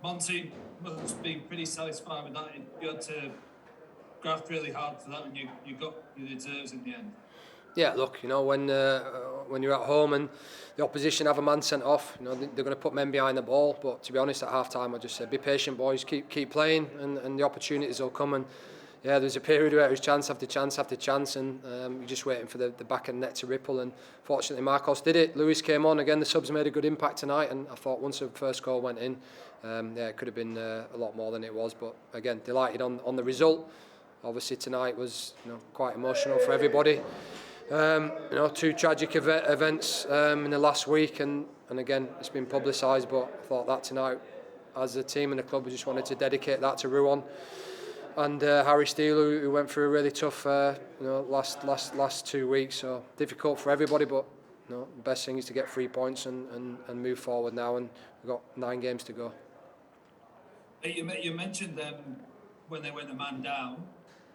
Monty must be pretty satisfied with that. You had to graft really hard for that, and you got your deserves in the end. Yeah, look, you know, when you're at home and the opposition have a man sent off, you know, they're going to put men behind the ball. But to be honest, at half time, I just said, be patient, boys, keep playing, and the opportunities will come. And yeah, there was a period where it was chance after chance after chance, and you're just waiting for the back of the net to ripple. And fortunately, Marcos did it. Lewis came on again. The subs made a good impact tonight, and I thought once the first goal went in, yeah, it could have been a lot more than it was. But again, delighted on the result. Obviously, tonight was, you know, quite emotional for everybody. You know, two tragic events in the last week, and again, it's been publicised. But I thought that tonight, as a team and the club, we just wanted to dedicate that to Ruan and Harry Steele, who went through a really tough, you know, last 2 weeks. So difficult for everybody, but you know, the best thing is to get 3 points and move forward now, and we've got 9 games to go. You mentioned them when they went the man down.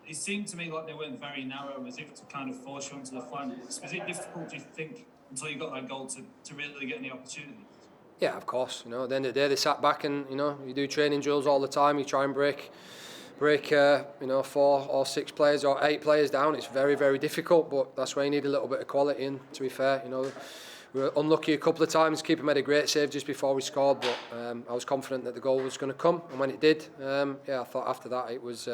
It seemed to me like they weren't very narrow, as if to kind of force you onto the flanks. Was it difficult, do you think, until you got that goal to really get any opportunities? Yeah, of course. You know, at the end of the day, they sat back and, you know, you do training drills all the time. You try and break you know, 4 or 6 players or 8 players down. It's very, very difficult, but that's where you need a little bit of quality. And to be fair, you know, we were unlucky a couple of times. Keeper made a great save just before we scored, but I was confident that the goal was going to come, and when it did, yeah, I thought after that it was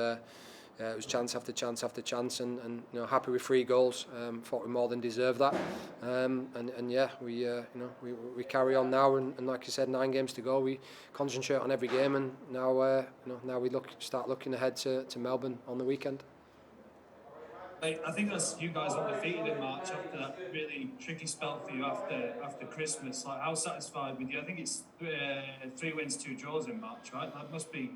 chance after chance after chance, and you know, happy with 3 goals. Thought we more than deserved that, and yeah, you know, we carry on now, and like you said, 9 games to go. We concentrate on every game, and now you know, now we start looking ahead to Melbourne on the weekend. I think that's you guys undefeated in March after that really tricky spell for you after Christmas. Like, how satisfied with you? I think it's 3 wins, 2 draws in March, right? That must be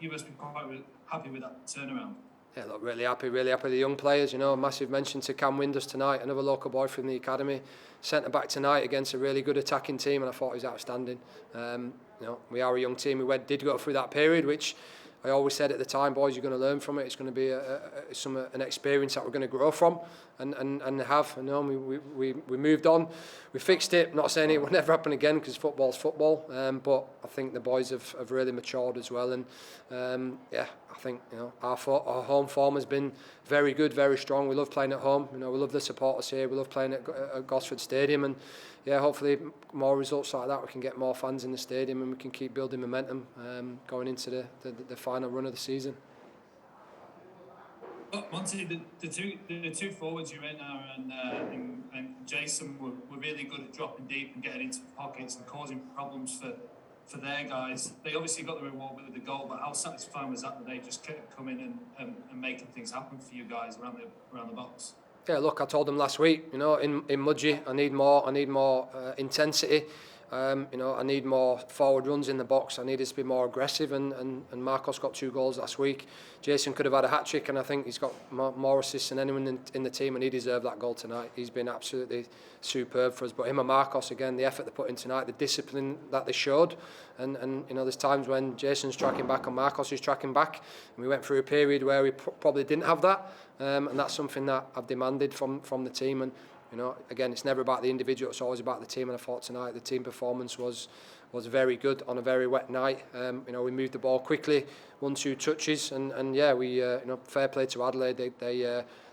you must be quite happy with that turnaround. Yeah, look, really happy with the young players. You know, massive mention to Cam Winders tonight, another local boy from the academy, centre back tonight against a really good attacking team, and I thought he was outstanding. You know, we are a young team. We did go through that period, which I always said at the time, boys, you're going to learn from it. It's going to be an experience that we're going to grow from, and have. You know, we moved on, we fixed it. I'm not saying it will never happen again, because football's football. But I think the boys have really matured as well, and yeah, I think, you know, our home form has been very good, very strong. We love playing at home. You know, we love the supporters here. We love playing at Gosford Stadium, and yeah, hopefully more results like that. We can get more fans in the stadium, and we can keep building momentum going into the final run of the season. Look, Monty, the two forwards you're in now, and Jason were really good at dropping deep and getting into pockets and causing problems for their guys. They obviously got the reward with the goal, but how satisfying was that they just kept coming and making things happen for you guys around the box? Yeah, look, I told them last week, you know, in Mudgee, I need more intensity. You know, I need more forward runs in the box. I need us to be more aggressive, and Marcos got 2 goals last week. Jason could have had a hat-trick, and I think he's got more assists than anyone in the team, and he deserved that goal tonight. He's been absolutely superb for us. But him and Marcos, again, the effort they put in tonight, the discipline that they showed, and you know, there's times when Jason's tracking back and Marcos is tracking back, and we went through a period where we probably didn't have that, and that's something that I've demanded from the team. And you know, again, it's never about the individual, it's always about the team, and I thought tonight the team performance was very good on a very wet night. You know, we moved the ball quickly, 1-2 touches, and yeah, we you know, fair play to Adelaide.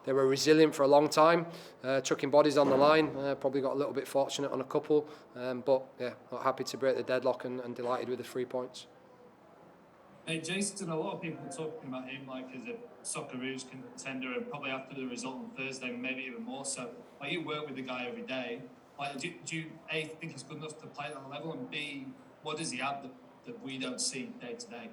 They were resilient for a long time, chucking bodies on the line. Probably got a little bit fortunate on a couple, but yeah, not happy to break the deadlock, and delighted with the 3 points. Hey, Jason, a lot of people are talking about him like as a Socceroos contender, and probably after the result on Thursday, maybe even more so. Like, you work with the guy every day. Like, do you A, think he's good enough to play at that level, and B, what does he add that we don't see day to day?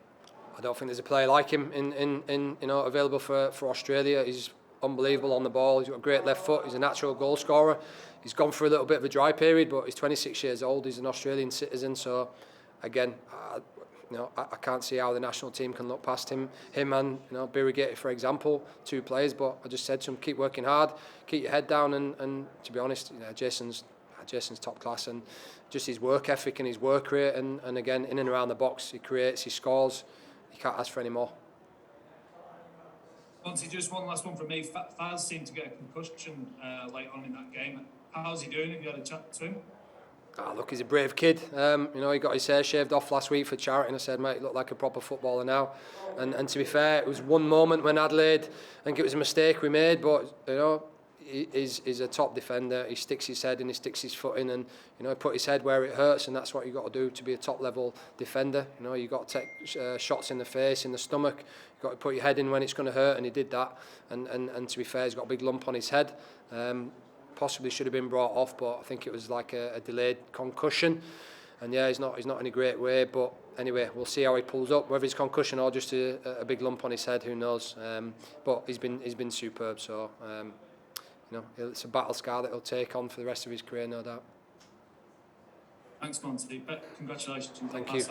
I don't think there's a player like him in you know, available for Australia. He's unbelievable on the ball. He's got a great left foot. He's a natural goal scorer. He's gone through a little bit of a dry period, but he's 26 years old. He's an Australian citizen, so again, you know, I can't see how the national team can look past him and, you know, Birigate, for example, 2 players. But I just said to him, keep working hard, keep your head down, and to be honest, you know, Jason's top class, and just his work ethic and his work rate, and again, in and around the box, he creates, he scores. You can't ask for any more. Monty, just one last one from me. Faz seemed to get a concussion late on in that game. How's he doing? Have you had a chat to him? Look, he's a brave kid. You know, he got his hair shaved off last week for charity, and I said, mate, you look like a proper footballer now. And to be fair, it was one moment when Adelaide, I think it was a mistake we made, but you know, he's a top defender. He sticks his head in, he sticks his foot in, and you know, he put his head where it hurts, and that's what you got to do to be a top level defender. You know, you got to take shots in the face, in the stomach. You got to put your head in when it's going to hurt, and he did that. And to be fair, he's got a big lump on his head. Possibly should have been brought off, but I think it was like a delayed concussion. And yeah, he's not in a great way, but anyway, we'll see how he pulls up. Whether it's concussion or just a big lump on his head, who knows? But he's been superb. So you know, it's a battle scar that he'll take on for the rest of his career, no doubt. Thanks, Monty. Congratulations. Thank you.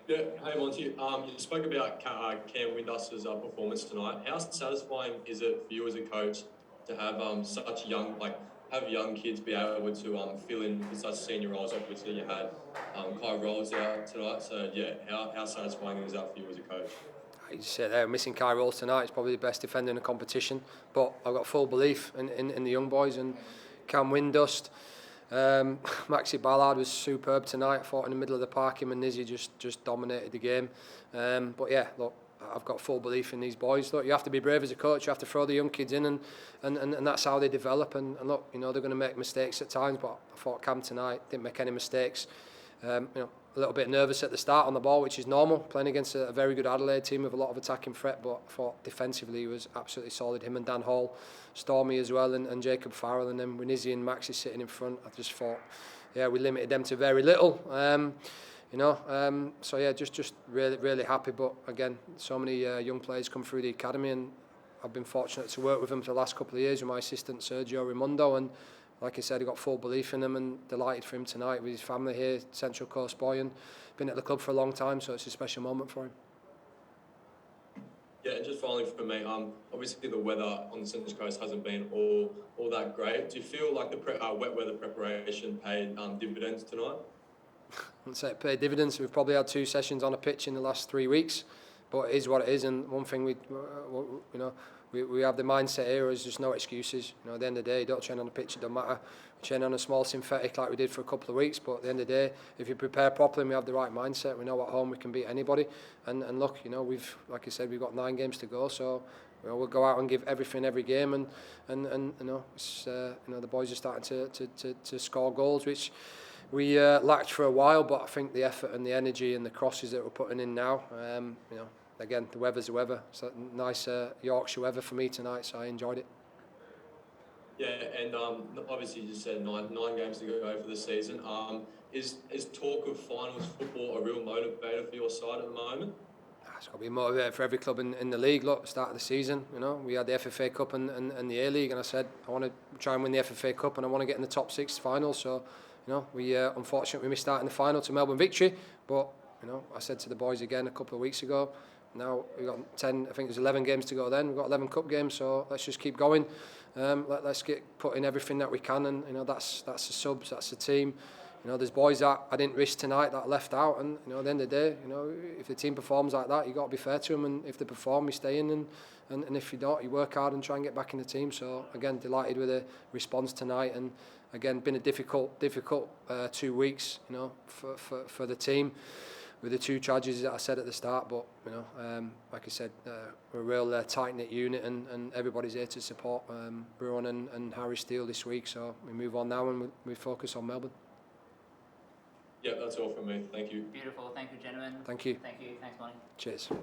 Yeah, hey Monty, you spoke about Cam Windus's performance tonight. How satisfying is it for you as a coach to have such young kids be able to fill in for such senior roles? Obviously, you had Kai Rolls out tonight, so yeah, how satisfying is that for you as a coach? You said there, missing Kai Rolls tonight. He's probably the best defender in the competition, but I've got full belief in the young boys and Cam Windust. Maxi Ballard was superb tonight. I thought in the middle of the park, him and Nizzy just dominated the game. But yeah, look, I've got full belief in these boys. Look, you have to be brave as a coach. You have to throw the young kids in, and that's how they develop. And look, you know, they're going to make mistakes at times, but I thought Cam tonight didn't make any mistakes. You know, a little bit nervous at the start on the ball, which is normal, playing against a very good Adelaide team with a lot of attacking threat, but I thought defensively he was absolutely solid. Him and Dan Hall, Stormy as well, and Jacob Farrell, and then Winizzi and Maxi sitting in front. I just thought, yeah, we limited them to very little. You know, so yeah, just really happy. But again, so many young players come through the academy, and I've been fortunate to work with them for the last couple of years with my assistant Sergio Raimondo, and like I said, I got full belief in him, and delighted for him tonight with his family here, Central Coast boy, and been at the club for a long time, so it's a special moment for him. Yeah, and just finally for me, obviously the weather on the Central Coast hasn't been all that great. Do you feel like the wet weather preparation paid dividends tonight? I wouldn't say it paid dividends. We've probably had 2 sessions on a pitch in the last 3 weeks, but it is what it is. And one thing we have the mindset here is just no excuses. You know, at the end of the day, you don't train on the pitch, it doesn't matter. We train on a small synthetic like we did for a couple of weeks, but at the end of the day, if you prepare properly and we have the right mindset, we know at home we can beat anybody. And look, you know, like I said, we've got 9 games to go, so you know, we'll go out and give everything every game, and you know, it's, you know, the boys are starting to score goals, which we lacked for a while, but I think the effort and the energy and the crosses that we're putting in now, you know, again, the weather's the weather. So nice Yorkshire weather for me tonight, so I enjoyed it. Yeah, and obviously you just said nine games to go for the season. Is talk of finals football a real motivator for your side at the moment? It's got to be a motivator for every club in the league. Look, start of the season, you know, we had the FFA Cup and the A-League, and I said I want to try and win the FFA Cup and I want to get in the top 6 final. So, you know, we unfortunately missed out in the final to Melbourne Victory, but you know, I said to the boys again a couple of weeks ago, now we've got 10, I think there's 11 games to go then. We've got 11 cup games, so let's just keep going. Let's put in everything that we can, and you know, that's the subs, that's the team. You know, there's boys that I didn't risk tonight that left out, and you know, at the end of the day, you know, if the team performs like that, you got to be fair to them, and if they perform, you stay in, and if you don't, you work hard and try and get back in the team. So again, delighted with the response tonight, and again, been a difficult 2 weeks, you know, for the team, with the 2 tragedies that I said at the start. But you know, like I said, we're a real tight-knit unit, and everybody's here to support Bruin and Harry Steele this week. So we move on now, and we focus on Melbourne. Yeah, that's all from me. Thank you. Beautiful. Thank you, gentlemen. Thank you. Thank you. Thanks, Bonnie. Cheers.